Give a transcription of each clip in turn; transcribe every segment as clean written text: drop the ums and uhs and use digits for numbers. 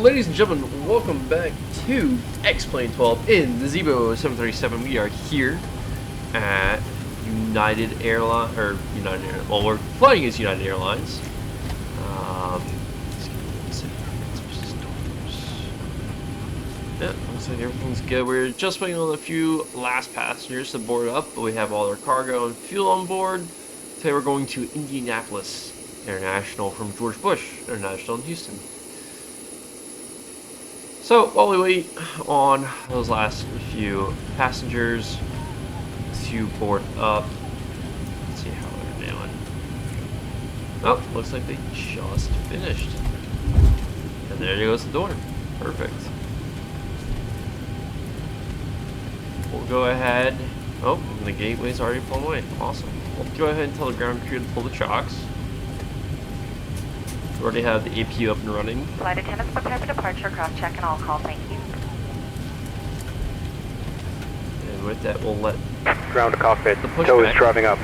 Ladies and gentlemen, welcome back to Xplane 12 in the Zibo 737. We are here at United Airlines, well, we're flying as United Airlines. Yeah, looks like everything's good. We're just waiting on a few last passengers to board up, but we have all our cargo and fuel on board. Today we're going to Indianapolis International from George Bush International in Houston. So while we wait on those last few passengers to board up, let's see how they're doing. Oh, looks like they just finished. And there goes the door. Perfect. We'll go ahead. Oh, and the gateway's already pulled away. Awesome. We'll go ahead and tell the ground crew to pull the chocks. We already have the APU up and running. Flight attendants prepare for departure, cross-check and all call, thank you. And with that, we'll let ground to cockpit. The pushback. Tow is driving up.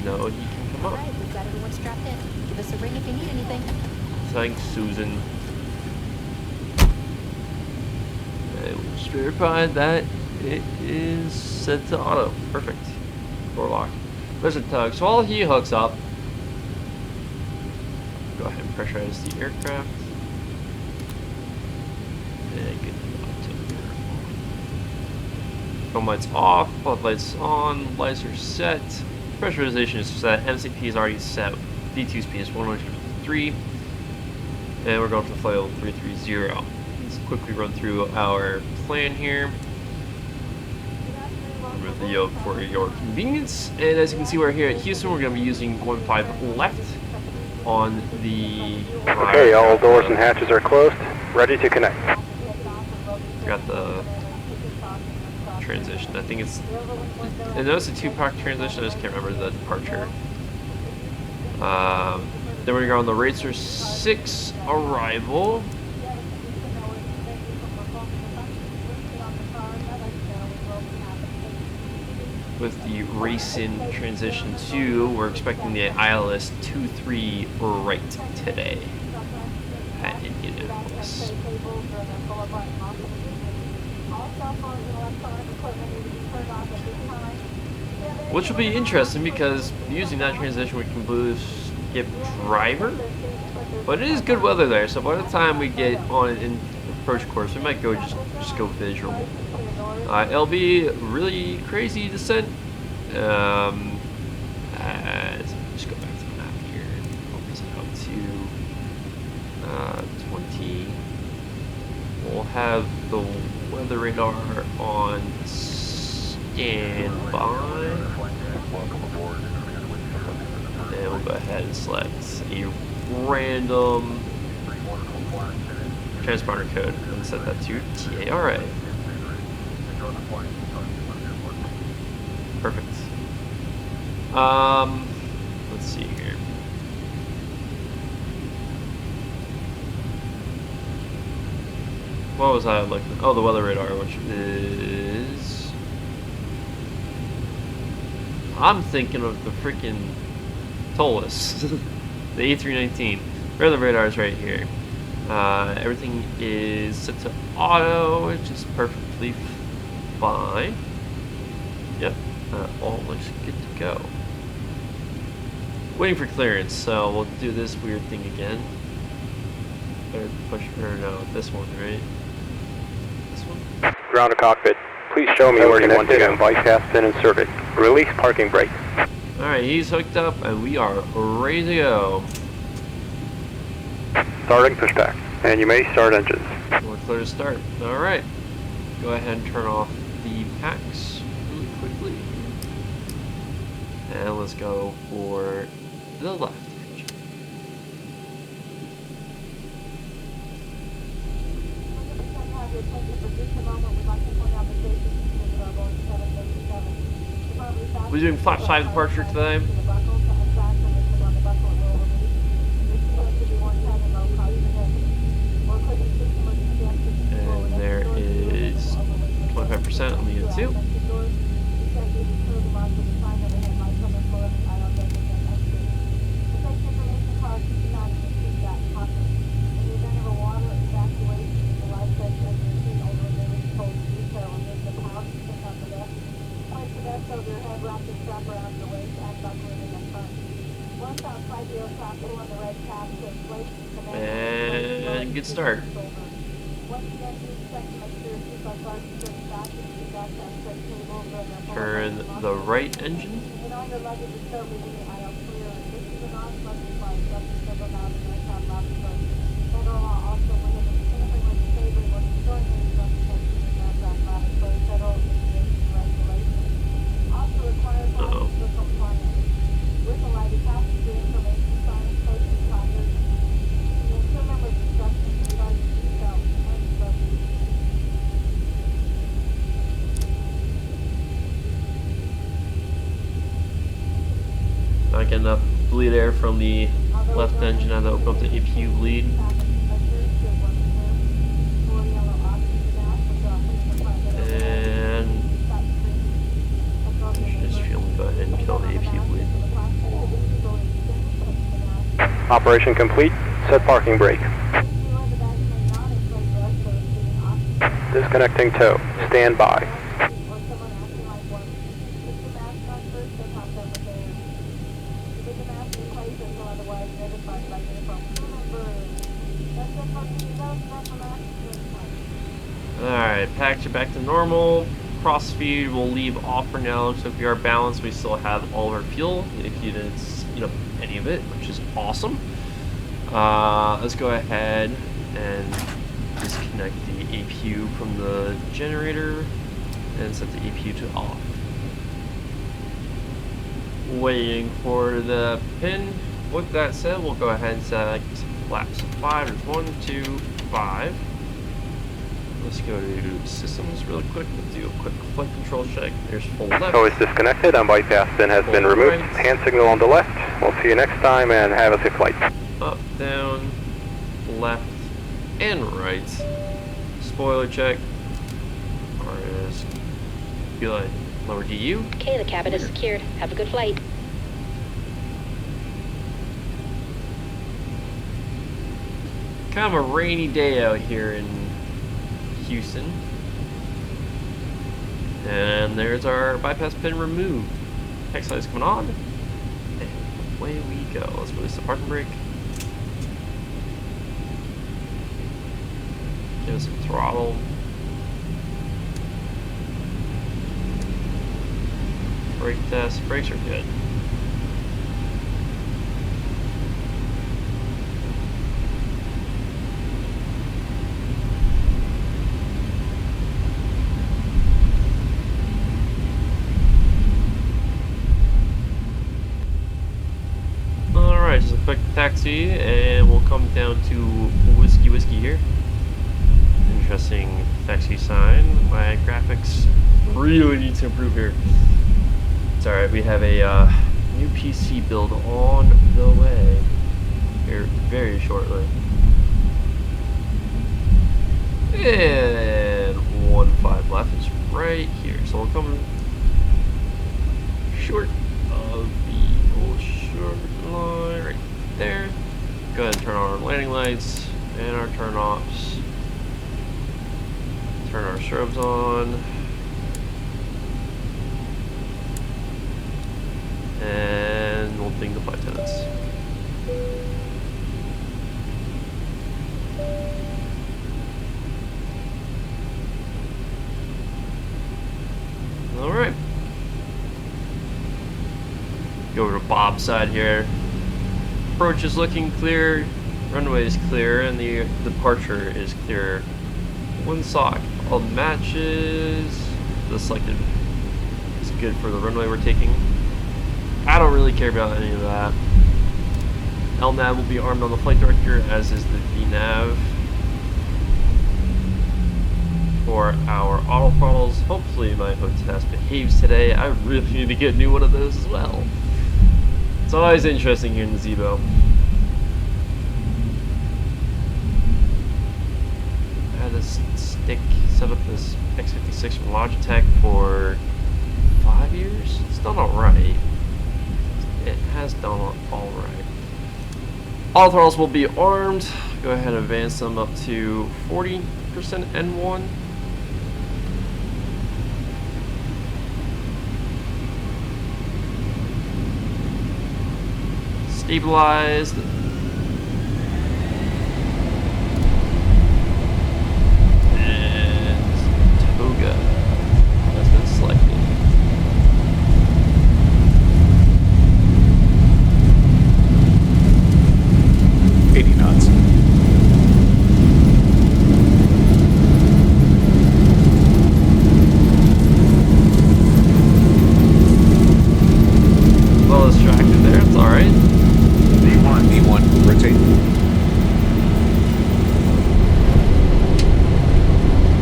No, you can come up. All right, we've got everyone strapped in. Give us a ring if you need anything. Thanks, Susan. And we'll just verify that it is set to auto. Perfect. Door lock. There's a tug. So while he hooks up, go ahead and pressurize the aircraft. And get the altimeter on. Phone lights off, flood lights on, lights are set. Pressurization is set, MCP is already set. D2 speed is 103. And we're going to flight level 330. Let's quickly run through our plan here. Remove the yoke for your convenience. And as you can see, we're here at Houston. We're going to be using 1-5 left on the... Okay, all doors and hatches are closed. Ready to connect. Got the transition. I think it's... I know it's a two-pack transition. I just can't remember the departure. Then we're going to go on the Racer 6 arrival. With the Racing transition 2, we're expecting the ILS 23 right today at Indianapolis. Which will be interesting because using that transition we can skip driver, but it is good weather there. So by the time we get on in approach course, we might go just go visual. It'll be really crazy descent. Let's just go back to the map here and focus it out to 20. We'll have the weather radar on standby. And we'll go ahead and select a random transponder code and set that to TARA. Perfect. Let's see here. What was I looking? Oh, the weather radar, which is... I'm thinking of the freaking Tolus, the A319. Weather radar is right here. Everything is set to auto, which is perfectly fine. Yep, all looks good to go. Waiting for clearance, so we'll do this weird thing again. Or push, or no, this one, right? This one? Ground to cockpit. Please show me where you want to go. Device has been inserted. Release parking brake. Alright, he's hooked up and we are ready to go. Starting pushback. And you may start engines. We're clear to start. Alright. Go ahead and turn off the packs really quickly. And let's go for the left. We're doing flash 5 departure today. And there is 25% on the unit 2. And good start. Turn the right engine. Uh-oh. Not getting enough bleed air from the left engine. I had to open up the APU bleed. And just feel me go ahead and kill the APU bleed. Operation complete. Set parking brake. Disconnecting tow. Stand by. Alright, package it back to normal. Cross feed we'll leave off for now. So if we are balanced, we still have all of our fuel. If you didn't, any of it, which is awesome. Let's go ahead and disconnect the APU from the generator and set the APU to off. Waiting for the pin. With that said, we'll go ahead and select flaps 5. There's 1, 2, 5. Let's go to systems really quick. We'll do a quick flight control check. There's full left. Tow is disconnected. Unbypass pin has been removed. Right. Hand signal on the left. We'll see you next time and have a safe flight. Up, down, left, and right. Spoiler check. RS. Good. Lower DU. Okay, the cabin is secured. Have a good flight. Kind of a rainy day out here in Houston. And there's our bypass pin removed. Hex light is coming on. And away we go. Let's release the parking brake. Give us some throttle. Brake test. Brakes are good. Alright, just a quick taxi and we'll come down to Whiskey here. Interesting taxi sign. My graphics really need to improve here. It's alright, we have a new PC build on the way here very shortly. And 1.5 left is right here. So we'll come short of the old short line right there. Go ahead and turn on our landing lights and our turn offs. Turn our strobes on. And we'll ding the flight attendants. Alright. Go over to Bob's side here. Approach is looking clear, runway is clear, and the departure is clear. One sock, all the matches, the selected is good for the runway we're taking. I don't really care about any of that. LNAV will be armed on the flight director, as is the VNAV. For our auto throttles, hopefully my HOTAS behaves today. I really need to get a new one of those as well. It's always interesting here in the Zibo. I had this stick set up this X56 from Logitech for 5 years. It's done alright. It has done alright. All throttles will be armed. Go ahead and advance them up to 40% N1. Stabilized. And Toga has been selected. knots. Well distracted there, it's alright. V1, rotate.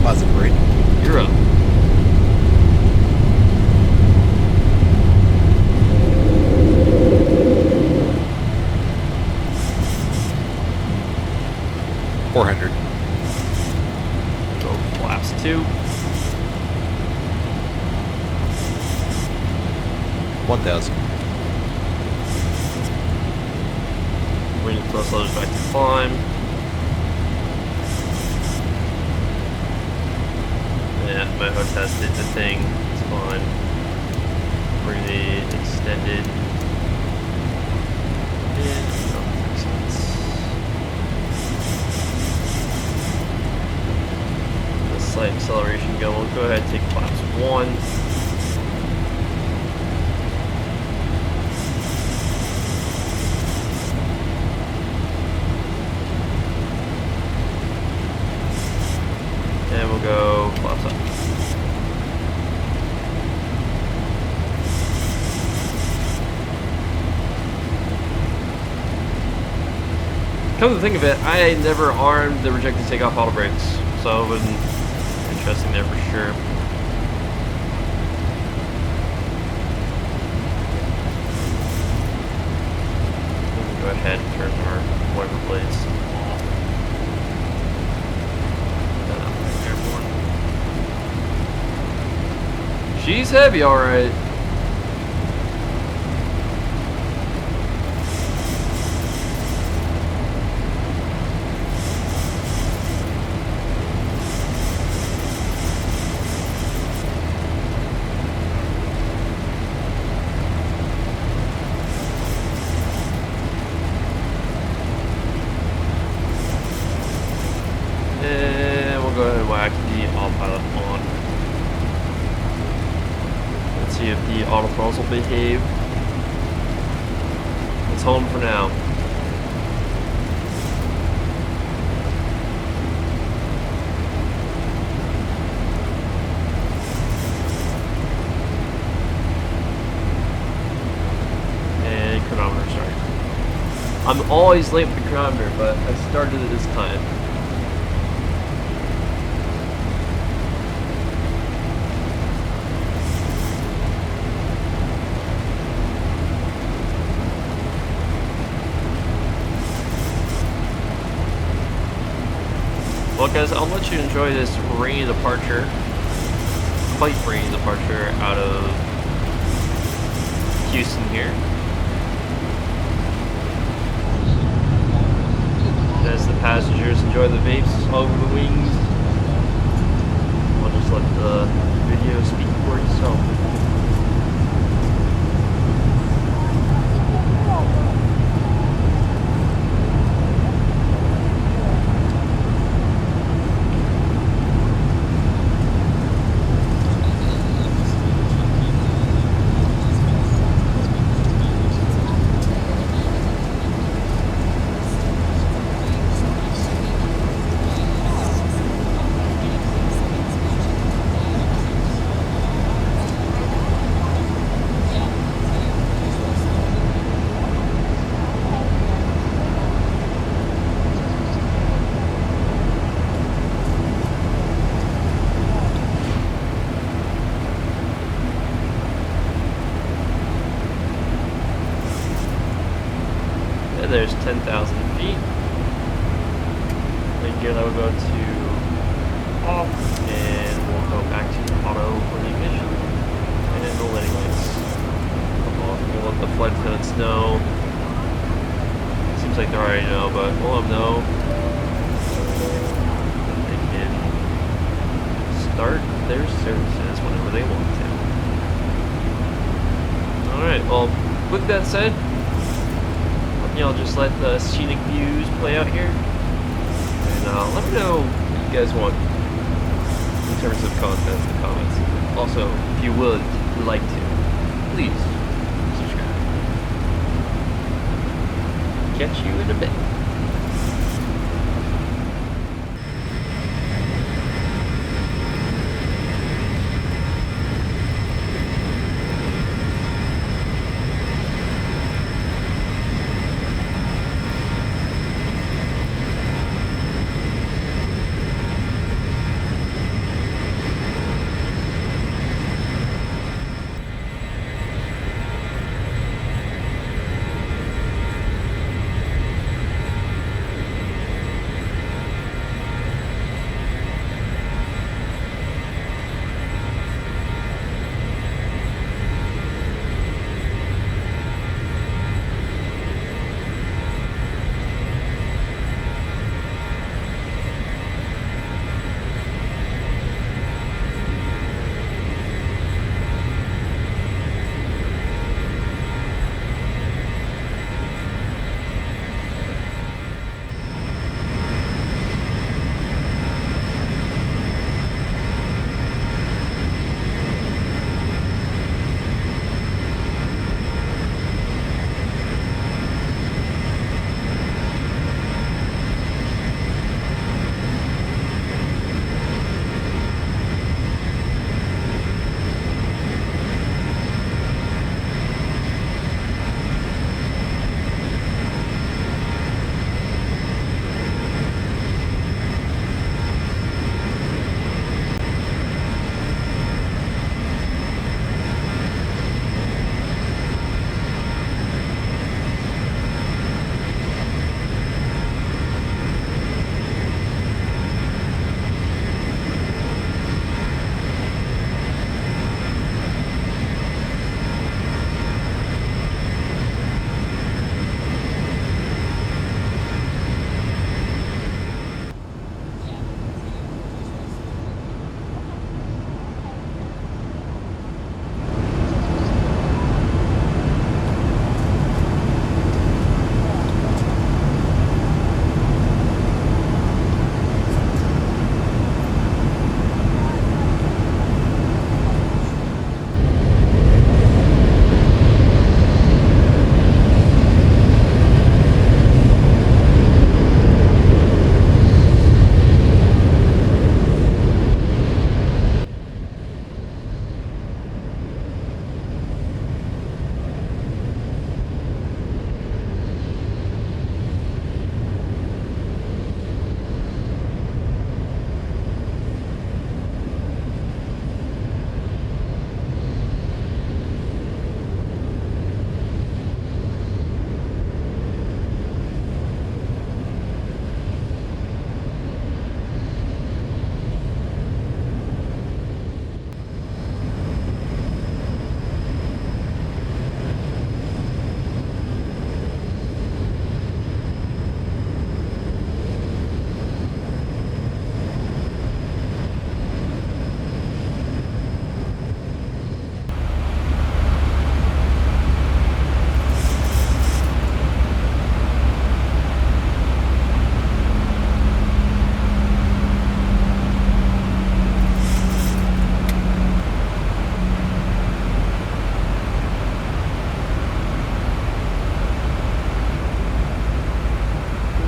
Positive rate. You're up. $400. Go flaps 2. 1,000. Bring the thrust levers back to climb. Yeah, my hook test did the thing. It's fine. Bring the extended in. Oh, makes sense. The slight acceleration go. We'll go ahead and take flaps 1. And we'll go flaps up. Come to think of it, I never armed the rejected takeoff auto brakes, so it was interesting there for sure. We can go ahead and turn our wiper blades off. She's heavy, alright. And we'll go ahead and whack the autopilot on. Let's see if the auto throttles will behave. It's home for now. And chronometer start. I'm always late with the chronometer, but I started it this time. Well guys, I'll let you enjoy this rainy departure, quite rainy departure out of Houston here. As the passengers enjoy the vapes over the wings, I'll just let the video speak for itself. There's 10,000 feet. And here that will go to off, and we'll go back to auto for the ignition and the landing lights. We'll let the flight attendants know. Seems like they already know, but we'll let them know. They can start their services whenever they want to. Alright, well, with that said, you know, just let the scenic views play out here. And let me know what you guys want in terms of content in the comments. Also, if you would like to, please subscribe. Catch you in a bit.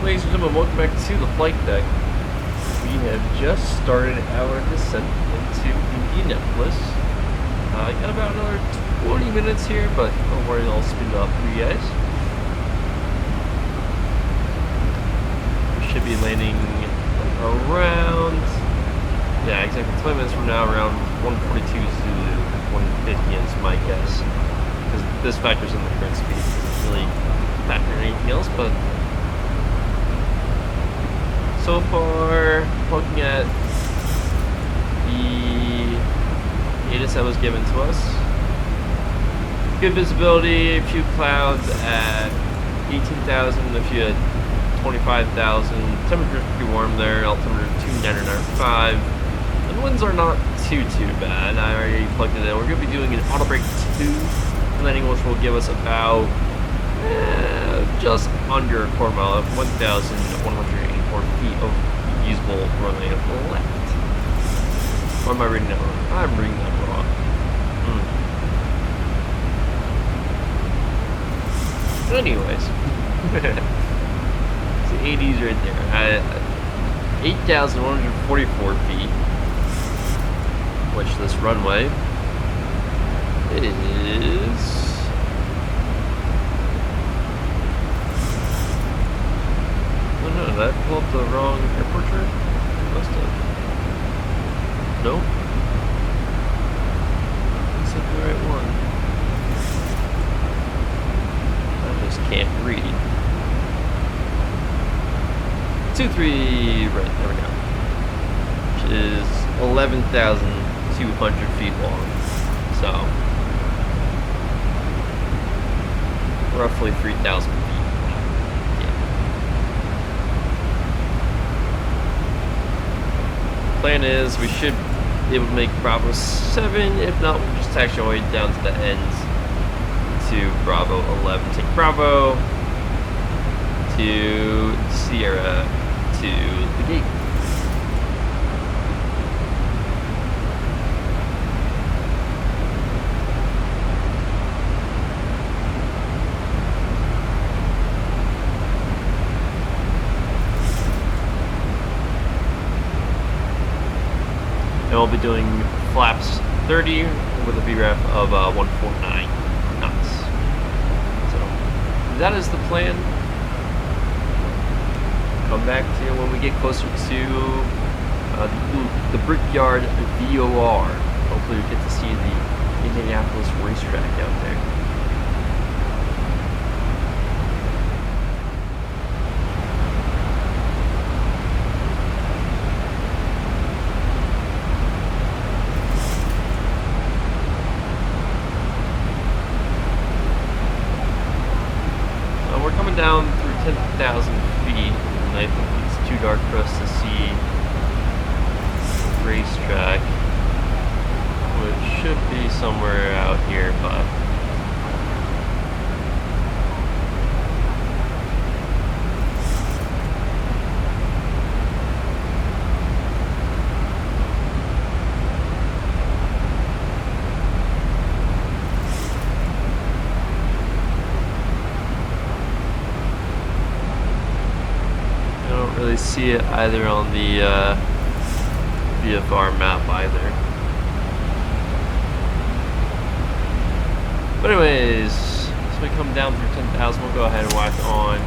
Ladies and gentlemen, welcome back to the flight deck. We have just started our descent into Indianapolis. Got about another 20 minutes here, but don't worry, I'll speed it up for you guys. We should be landing around, yeah, exactly 20 minutes from now, around 142 Zulu, 150 is my guess. Because this factors in the current speed, it doesn't really factor in anything else, but so far, looking at the data set was given to us, good visibility, a few clouds at 18,000, a few at 25,000, temperature's pretty warm there, altimeter 2995, and winds are not too bad. I already plugged it in. We're going to be doing an auto brake 2 landing, which will give us about just under a quarter mile of 1,184 feet of usable runway left. Or am I reading that wrong? I'm reading that wrong. Anyways. So 80s right there. 8,144 feet. Which this runway is... Oh no, did I pull up the wrong airport chart? Must have. Nope. This is the right one. I just can't read. 23, right, there we go. Which is 11,200 feet long. So, roughly 3,000 feet. Plan is we should be able to make Bravo 7. If not, we'll just taxi our way down to the end to Bravo 11. Take Bravo to Sierra to the gate. And we'll be doing flaps 30 with a VREF of 149 knots. So that is the plan. Come back to when we get closer to the Brickyard VOR. Hopefully we get to see the Indianapolis racetrack out there. Down through 10,000 feet, and I think it's too dark for us to see the racetrack, which should be somewhere out here, but see it either on the VFR map either. But anyways, so we come down through 10,000, we'll go ahead and whack on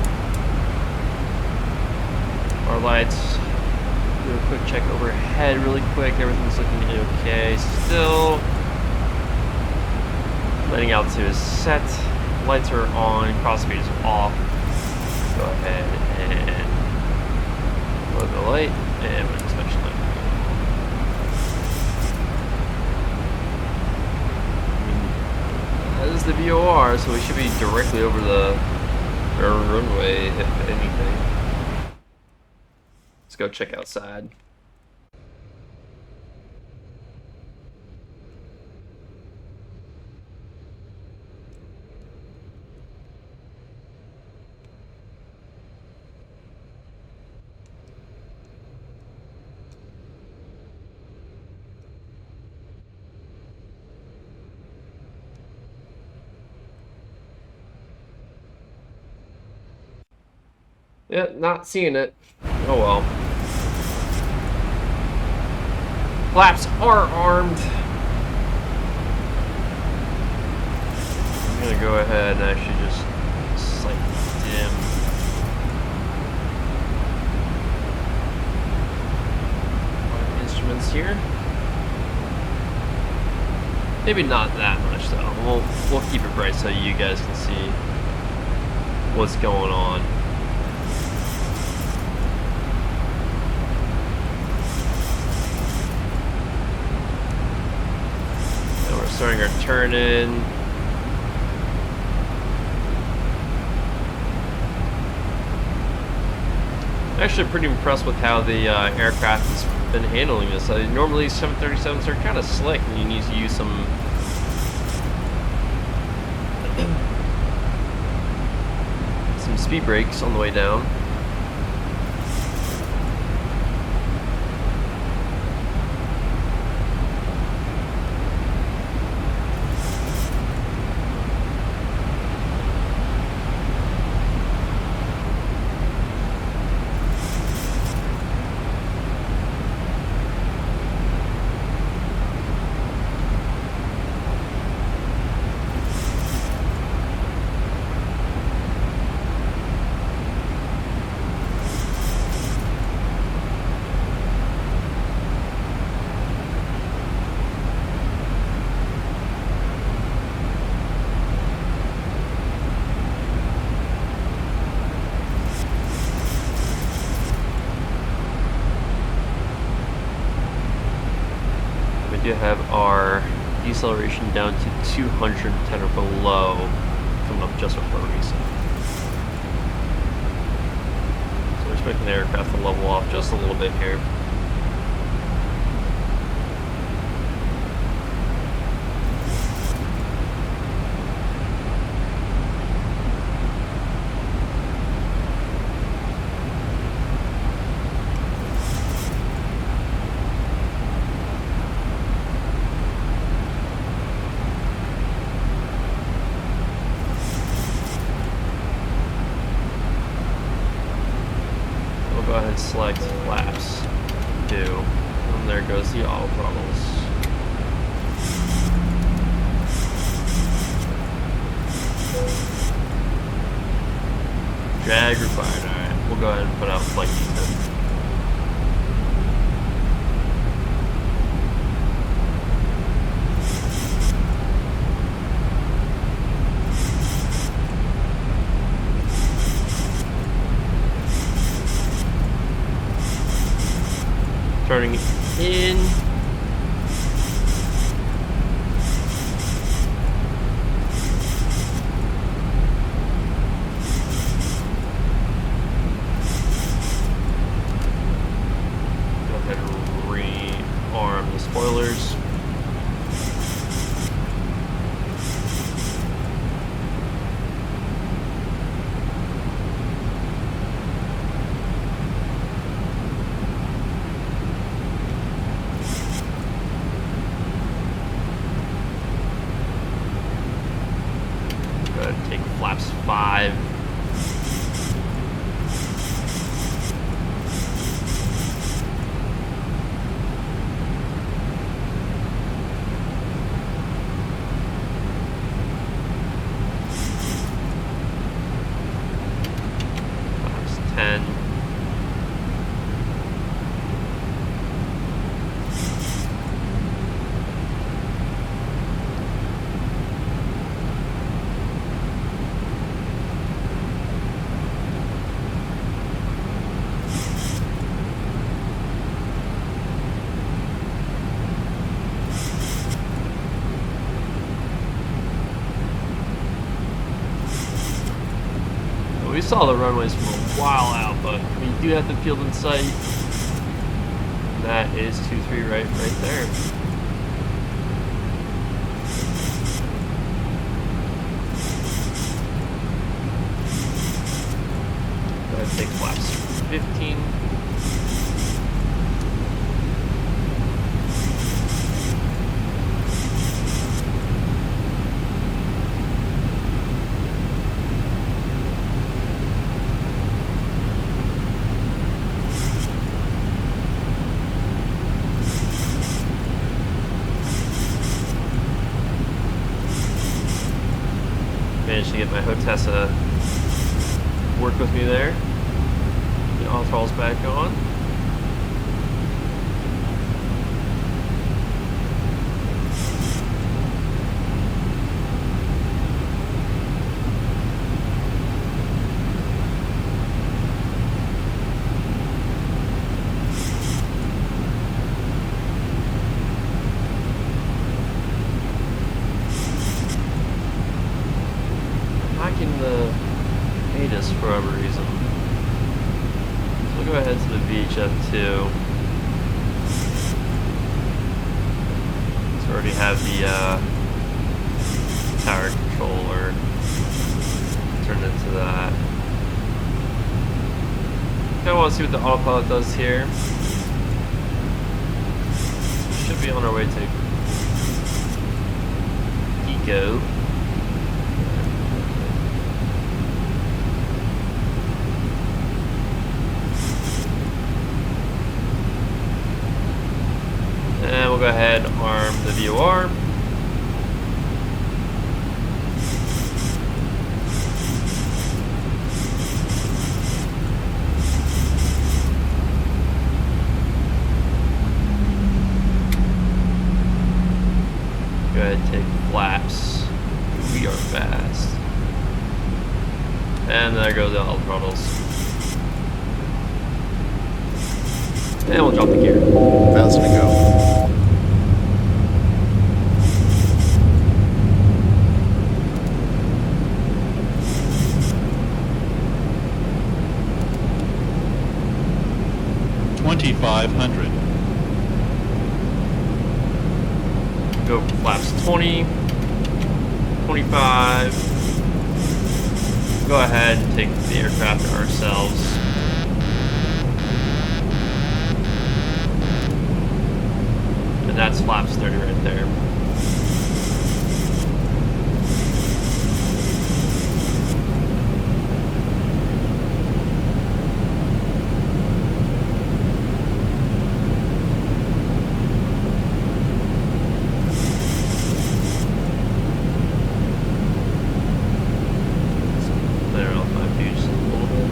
our lights. Do a quick check overhead really quick, everything's looking okay. Still letting out to is set, lights are on, crossfade is off. Go ahead and logo light and inspection light. That is the VOR, so we should be directly over the runway, if anything. Let's go check outside. Yeah, not seeing it. Oh well. Flaps are armed. I'm gonna go ahead and actually just slightly dim. My instruments here. Maybe not that much though. We'll keep it bright so you guys can see what's going on. Starting our turn in. I'm actually pretty impressed with how the aircraft has been handling this. Normally 737s are kind of slick and you need to use some speed brakes on the way down. We have our deceleration down to 210 or below, coming up just before reset. So we're expecting the aircraft to level off just a little bit here. Go ahead and select flaps 2, and there goes the auto throttles. Drag required. Alright, we'll go ahead and put out flight D10. Turning in. Go ahead and rearm the spoilers. Take flaps 5. Flaps 10. We saw the runways from a while out, but we do have the field in sight. That is 23 right there. Go ahead and take flaps 15. Managed to get my Hotessa work with me there. The auto throttle's back on. Hacking the ATIS for whatever reason. So we'll go ahead to the VHF2. So we already have the tower controller turned into that. I want to see what the autopilot does here. Should be on our way to Eco. And we'll go ahead and arm the VOR. Go ahead and take flaps. We are fast. And there goes the all throttles. And we'll drop the gear. 1,000 to go. $2,500. Go flaps 20, 25. Go ahead and take the aircraft ourselves. And that's flaps 30 right there. Clear off my view just a little bit.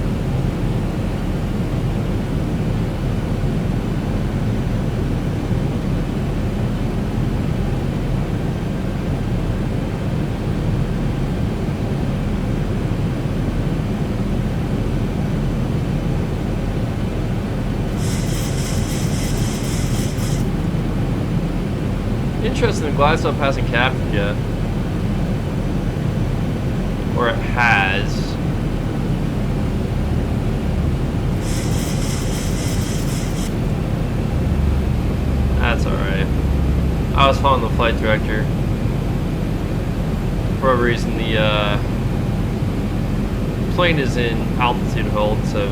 Interesting, the glide's not passing Captain yet. Or it has. That's alright. I was following the flight director. For whatever reason, the plane is in altitude hold, so it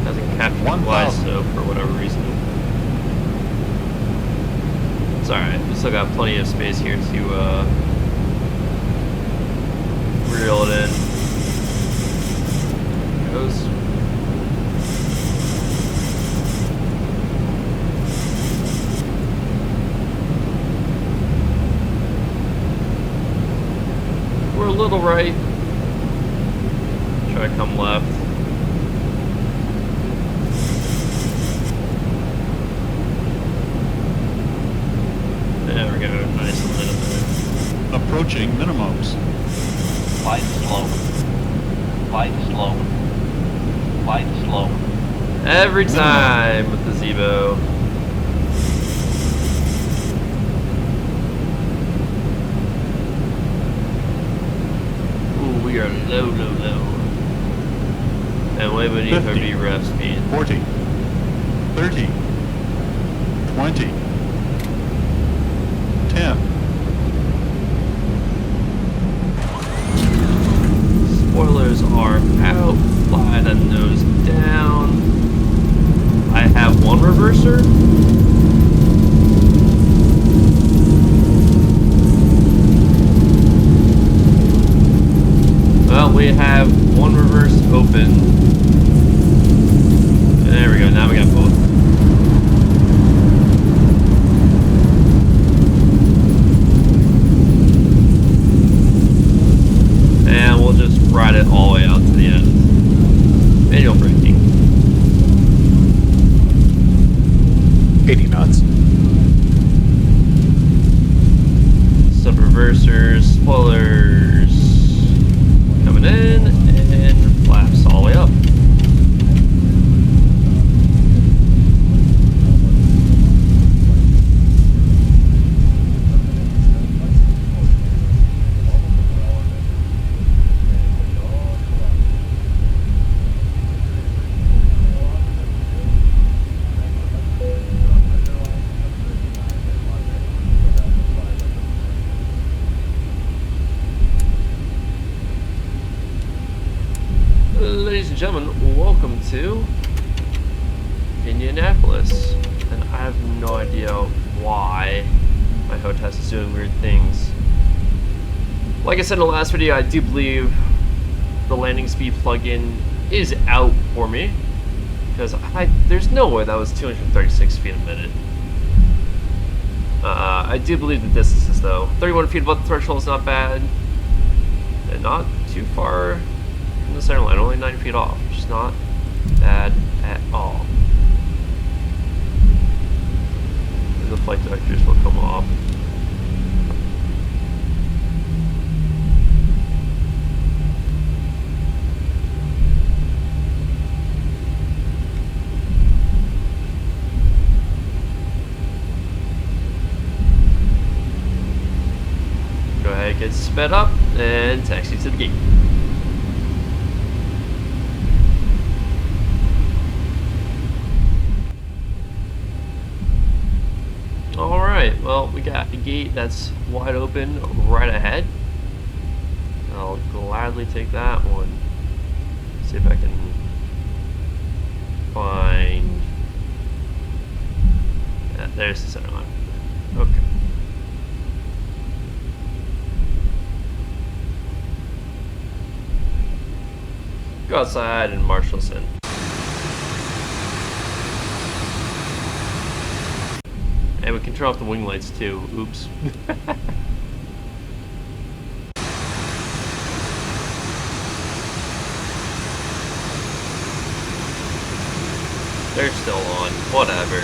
hasn't captured the glide slope for whatever reason. It's alright, we still got plenty of space here to reel it in. There it goes. We're a little right. Try to come left. There we go, nice and lit up there. Approaching minimums. Light slow. Light slow. Light slow. Every time with the Zibo. Ooh, we are low, low, low. And way beneath our 50, VREF speed. 40, 30, 20, 10. Spoilers are out. Fly the nose down. I have one reverser. Well, we have one reverse open. There we go. Now we got both. And we'll just ride it all the way out to the end. Manual braking. 80 knots. Sub reversers, spoilers coming in, and flaps all the way up. Ladies and gentlemen, welcome to Indianapolis. And I have no idea why my hostess is doing weird things. Like I said in the last video, I do believe the landing speed plugin is out for me. Because there's no way that was 236 feet a minute. I do believe the distances though. 31 feet above the threshold is not bad. And not too far from the center line, only 9 feet off, which is not bad at all. The flight directors will come off. Go ahead, get sped up, and taxi to the gate. Alright, well, we got a gate that's wide open right ahead. I'll gladly take that one. See if I can find... Yeah, there's the center line. Okay. Go outside and marshal us in. And we can turn off the wing lights too. Oops. They're still on. Whatever.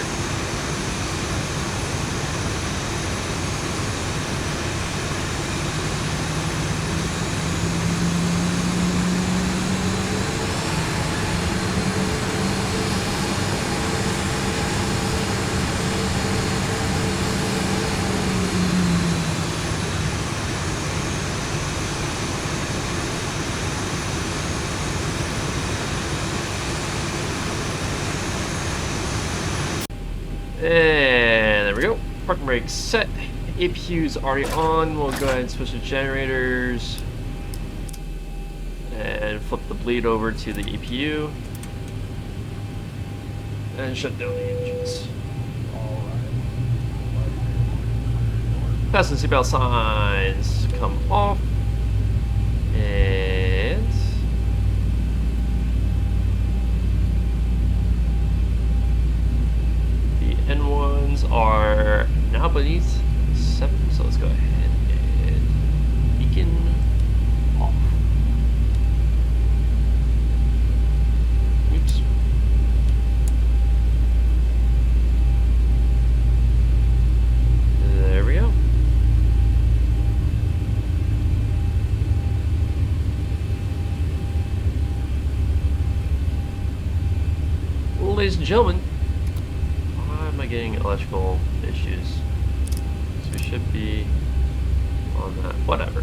And there we go. Parking brake set. APU's already on. We'll go ahead and switch to generators. And flip the bleed over to the APU. And shut down the engines. Fasten seatbelt signs come off. And N1s are now beneath 7, so let's go ahead and beacon off. Oops. There we go. Ladies and gentlemen, am I getting electrical issues? So we should be on that. Whatever.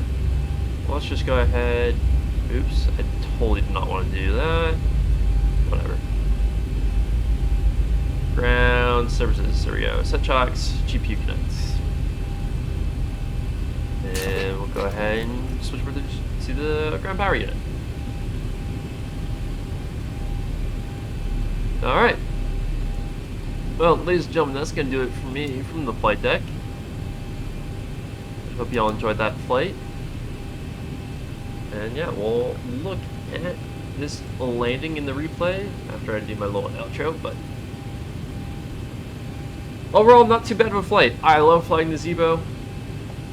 Well, let's just go ahead. Oops, I totally did not want to do that. Whatever. Ground services. There we go. Set chocks, GPU connects. And we'll go ahead and switch over to the ground power unit. Alright. Well, ladies and gentlemen, that's going to do it for me from the flight deck. I hope y'all enjoyed that flight. And yeah, we'll look at this landing in the replay after I do my little outro, but overall, not too bad of a flight. I love flying the Zibo.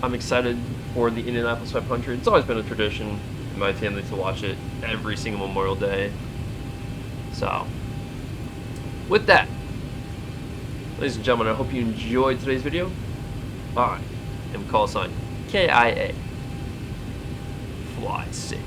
I'm excited for the Indianapolis 500. It's always been a tradition in my family to watch it every single Memorial Day. So, with that, ladies and gentlemen, I hope you enjoyed today's video. I am call sign KIA. Fly safe.